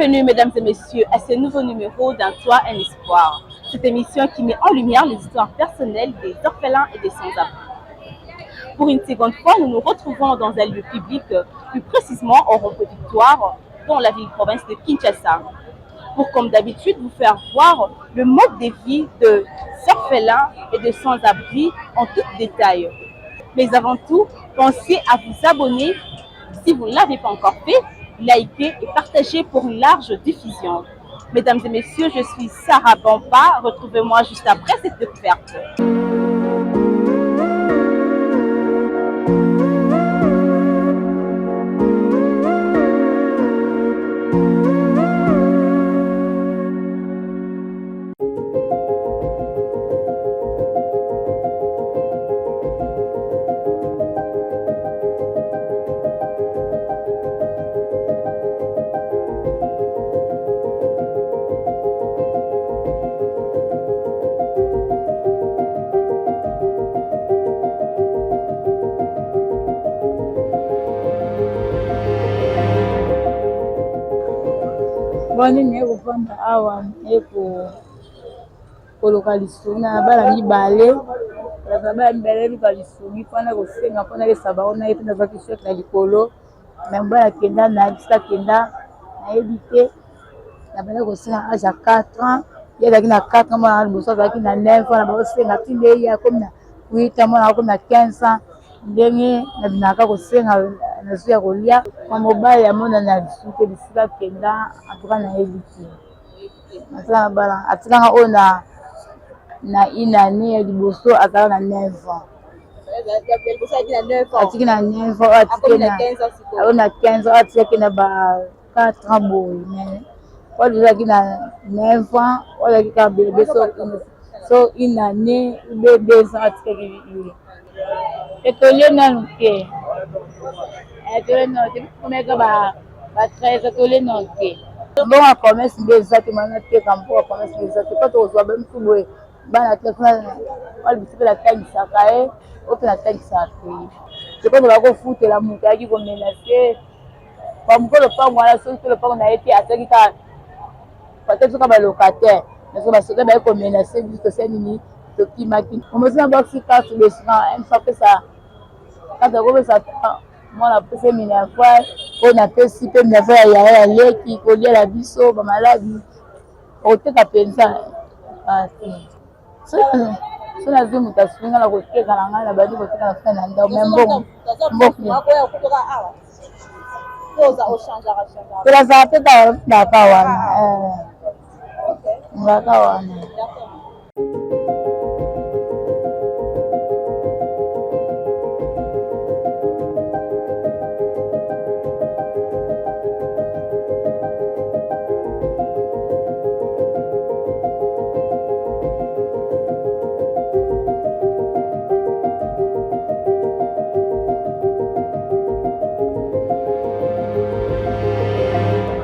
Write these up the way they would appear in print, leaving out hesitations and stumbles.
Bienvenue, mesdames et messieurs, à ce nouveau numéro d'Un Toit, un espoir. Cette émission qui met en lumière les histoires personnelles des orphelins et des sans-abri. Pour une seconde fois, nous nous retrouvons dans un lieu public, plus précisément au rond-point Victoire, dans la ville-province de Kinshasa, pour, comme d'habitude, vous faire voir le mode de vie de orphelins et de sans-abri en tout détail. Mais avant tout, pensez à vous abonner si vous ne l'avez pas encore fait, likez et partagez pour une large diffusion. Mesdames et messieurs, je suis Sarah Bamba. Retrouvez-moi juste après cette découverte. Boni ne kufanda awa koluka lisumu na bala mibale luka lisumu mpona kosenga mpona kesa bango na ye mpe nazwaki sheke na likolo me mobala akenda na bisika akenda nayebi te na banda kosenga age ya 4 ans ye azalaki na 4 ans mwana liboso azalaki na 9 ans na bakosenga tinde ye akomi na 8 ans mwana akomi na 15 ans ndenge na binaka kosenga nazu ya kolia kwa mobali ya mona na bisu te bisika akenda atuka nayebi te atikanga bala atikanga oyo na inane ya liboso azala na 9 ans atiki na 9 ans atiki na 15 ans atikaki na ba 4 ans boye mais oyo azalaki na 9 ans oyo azalaki kaka bebe so inane ube 2 ans atikaki ye etolie nanu te etolie nanu te komeka ba 13 etolie nanu te bonga commerce nde eza te mana teka mpoka commerce nde eza te po tokozwa bamisu boye bana te kuna wala biso mpe natangisaka ye o mpe natangisaka te jepo bakofutela moto ayaki komenase bamoko lopango wana soki mpe lopango na ye te ataki kaka peut-être soka balocataire mais basoda baye komenase biso tosala nini tokimaki omosina boxi carte besina une fois pesa karte akopesa mwana apesa minervoire oyo napesi mpe minervoire ya yaya leki koliala biso bamaladi okoteka mpenza so nazwi moto asunga na koteka na ngai na bandi koteka na fai na ndao me mbokotolazaka mpe ndaka wana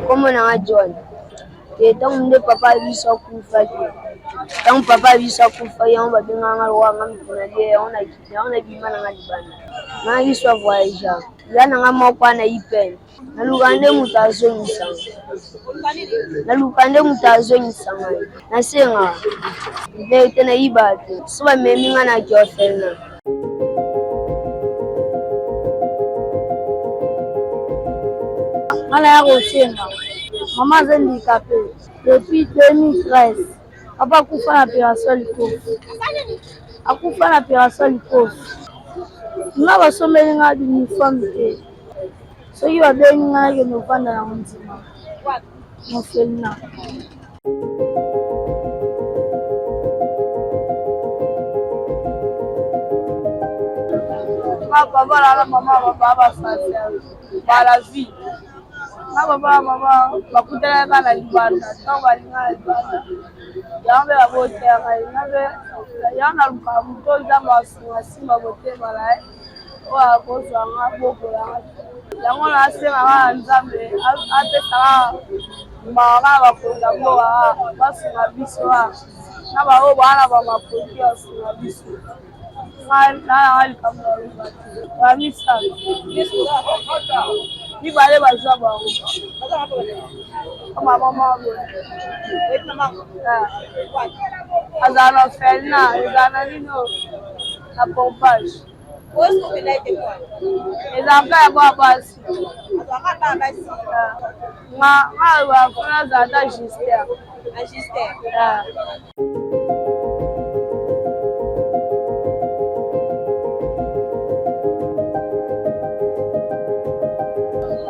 Como na John. Então onde papai viu só kufa aqui. Então papai viu só kufa e on va bien nganga wa ngam kunade on a bima na ngibana. Na viu só voyager. Ya na ngama kwa na ipen. Na lugande mutazo nisanga. Na senga. Nde tena ibate. Suba memi ngana kiofena. Mala ya kosenga mama zendikape depuis 2013 papa akufa na opération likofi nga basomeli nga uniforme te soki babengi nga nakende ovanda na ndima mofelina papa balala mama baba basasial bala vie na baba bakutana bana libanda ntango balinga na libanda yango mpe baboteka yango na lukamu to nzambe asungasimba botema na ye oyo akozwanga bokolanga yango nasengaka na nzambe apesaka mbaka na bakonza mboka basunga biso na baoyo bana bamaproduit basunga biso nanga likambo ya libate bamisala mibale bazwa bango maman azala felna ezala nino na pompage ezalaka yango ya basi nga afuna azalata gister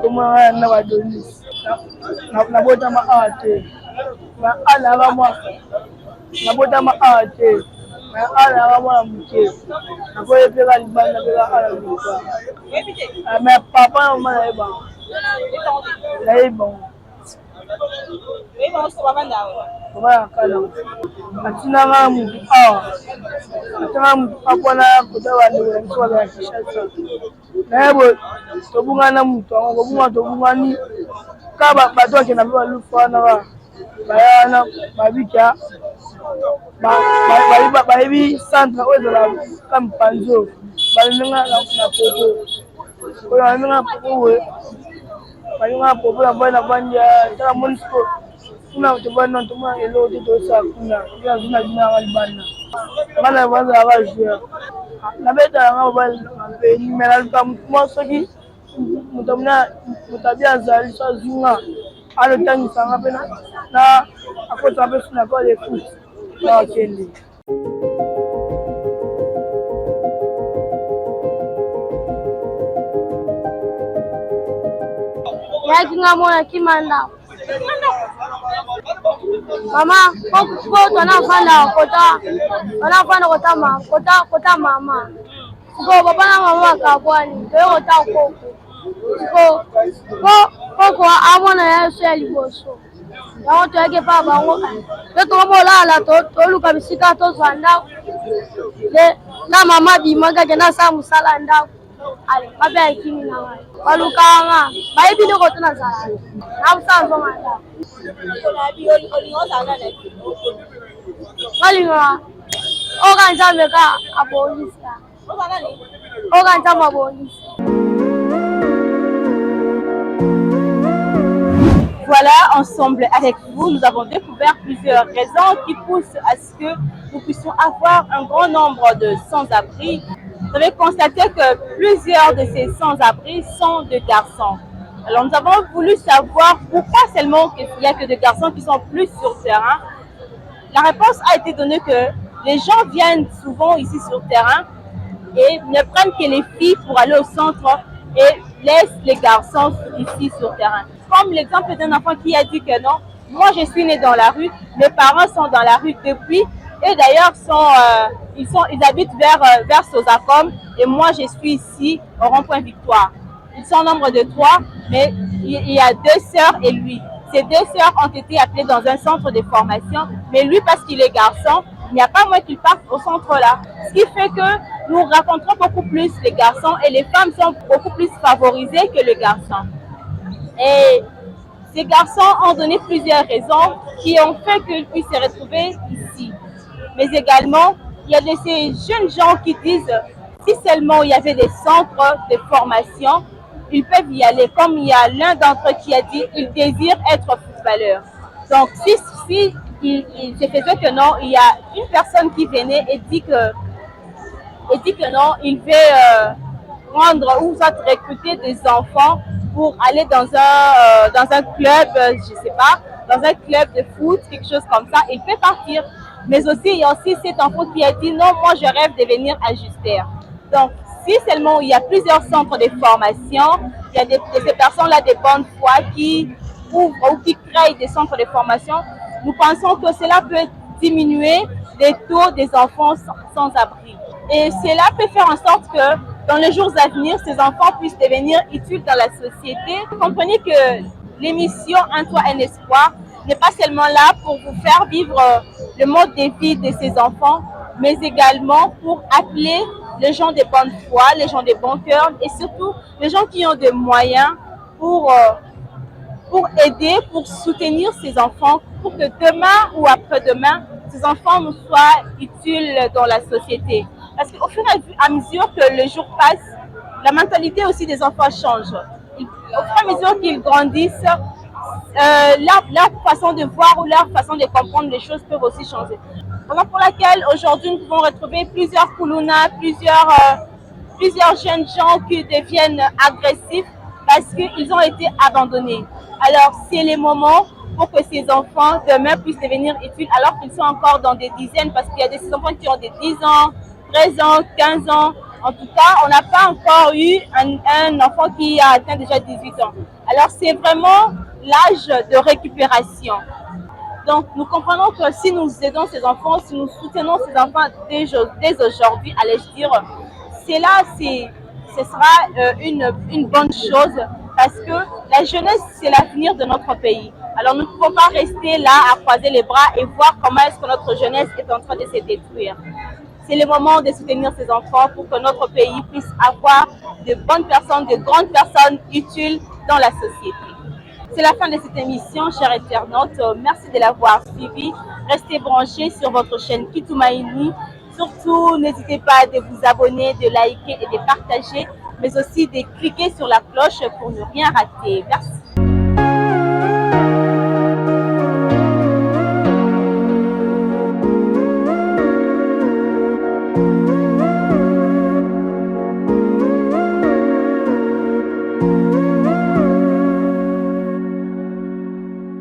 komanga na badonis nabotama awa te alaka mwa nabotama awa te alaka mwana moke nakoyepeka libanda peka ala luka mais papa na mama nayebango papa ya kala atinanga mutu awa atinanga mutu apona kota bandeko na biso bazala kishasa naye boye tobungana mutu yango kobunga tobungani ka bato akenda mpe balufa wana baya wana babika bayebi centre oyo ezala ka mipanzo balinga na popo oyo balinga na popo boye balinga na popo na boye na bandi ya tala monisco kuna tobana tomona eloko te tosala kuna azuna binanga libanda ngana bazala bajoueur nabetalanga mobali me naluka mo soki moto abi azali so azunga alotangisanga mpe na akotaka mpe suna ko de foot na akende yaki nga mona kimanda mama ko tonafanda kota mama siko papa na mama bakabwani toye kota koko siko koko amona yesu ya liboso yango toyeke mpa bango mpe tokomolala toluka bisika tozwa ndako na mama bimaka kende asala mosala ndako ale bape yakimi na ngai balukanga bayebi ndeko to nazala na mosala nzonga ndako ngalingaka oka nzambe ka abongisa oka nzambe abongisa. Voilà, ensemble avec vous, nous avons découvert plusieurs raisons qui poussent à ce que nous puissions avoir un grand nombre de sans-abri. Vous avez constaté que plusieurs de ces sans-abri sont de garçons. Alors nous avons voulu savoir pourquoi seulement il n'y a que des garçons qui sont plus sur le terrain. La réponse a été donnée que les gens viennent souvent ici sur le terrain et ne prennent que les filles pour aller au centre et laissent les garçons ici sur le terrain. Comme l'exemple d'un enfant qui a dit que non, moi je suis né dans la rue, mes parents sont dans la rue depuis, et d'ailleurs ils habitent vers Sosacom, et moi je suis ici au rond-point Victoire. Ils sont au nombre de 3, mais il y a 2 sœurs et lui. Ces 2 sœurs ont été appelées dans un centre de formation, mais lui, parce qu'il est garçon, il n'y a pas moyen qu'il parte au centre-là. Ce qui fait que nous rencontrons beaucoup plus les garçons et les femmes sont beaucoup plus favorisées que les garçons. Et ces garçons ont donné plusieurs raisons qui ont fait qu'ils puissent se retrouver ici. Mais également, il y a de ces jeunes gens qui disent si seulement il y avait des centres de formation, ils peuvent y aller. Comme il y a l'un d'entre eux qui a dit qu'il désire être footballeur. Donc, si il se faisait que non, il y a une personne qui venait et dit que non, il veut prendre ou soit recruter des enfants pour aller dans un club, je sais pas, dans un club de foot, quelque chose comme ça, il peut partir. Mais aussi, il y a aussi cet enfant qui a dit non, moi je rêve de venir ajuster. Donc, si seulement il y a plusieurs centres de formation, il y a de ces personnes-là de bonne foi qui ouvrent ou qui créent des centres de formation, nous pensons que cela peut diminuer les taux des enfants sans abri. Et cela peut faire en sorte que dans les jours à venir, ces enfants puissent devenir utiles dans la société. Comprenez que l'émission Un toit, un espoir n'est pas seulement là pour vous faire vivre le mode de vie de ces enfants, mais également pour appeler les gens de bonne foi, les gens de bon cœur et surtout les gens qui ont des moyens pour aider, pour soutenir ces enfants, pour que demain ou après-demain, ces enfants nous soient utiles dans la société. Parce qu'au fur et à mesure que le jour passe, la mentalité aussi des enfants change. Au fur et à mesure qu'ils grandissent, leur façon de voir ou leur façon de comprendre les choses peuvent aussi changer. Raison pour laquelle aujourd'hui nous pouvons retrouver plusieurs koulouna, plusieurs jeunes gens qui deviennent agressifs parce qu'ils ont été abandonnés. Alors c'est le moment pour que ces enfants demain puissent devenir utiles alors qu'ils sont encore dans des dizaines, parce qu'il y a des enfants qui ont des 10 ans, 13 ans, 15 ans. En tout cas, on n'a pas encore eu un enfant qui a atteint déjà 18 ans. Alors c'est vraiment l'âge de récupération. Donc nous comprenons que si nous aidons ces enfants, si nous soutenons ces enfants dès aujourd'hui, allais-je dire, ce sera une bonne chose, parce que la jeunesse, c'est l'avenir de notre pays. Alors nous ne pouvons pas rester là à croiser les bras et voir comment est-ce que notre jeunesse est en train de se détruire. C'est le moment de soutenir ces enfants pour que notre pays puisse avoir de bonnes personnes, de grandes personnes utiles dans la société. C'est la fin de cette émission, chers internautes. Merci de l'avoir suivi. Restez branchés sur votre chaîne Kitumaini. Surtout, n'hésitez pas de vous abonner, de liker et de partager, mais aussi de cliquer sur la cloche pour ne rien rater. Merci.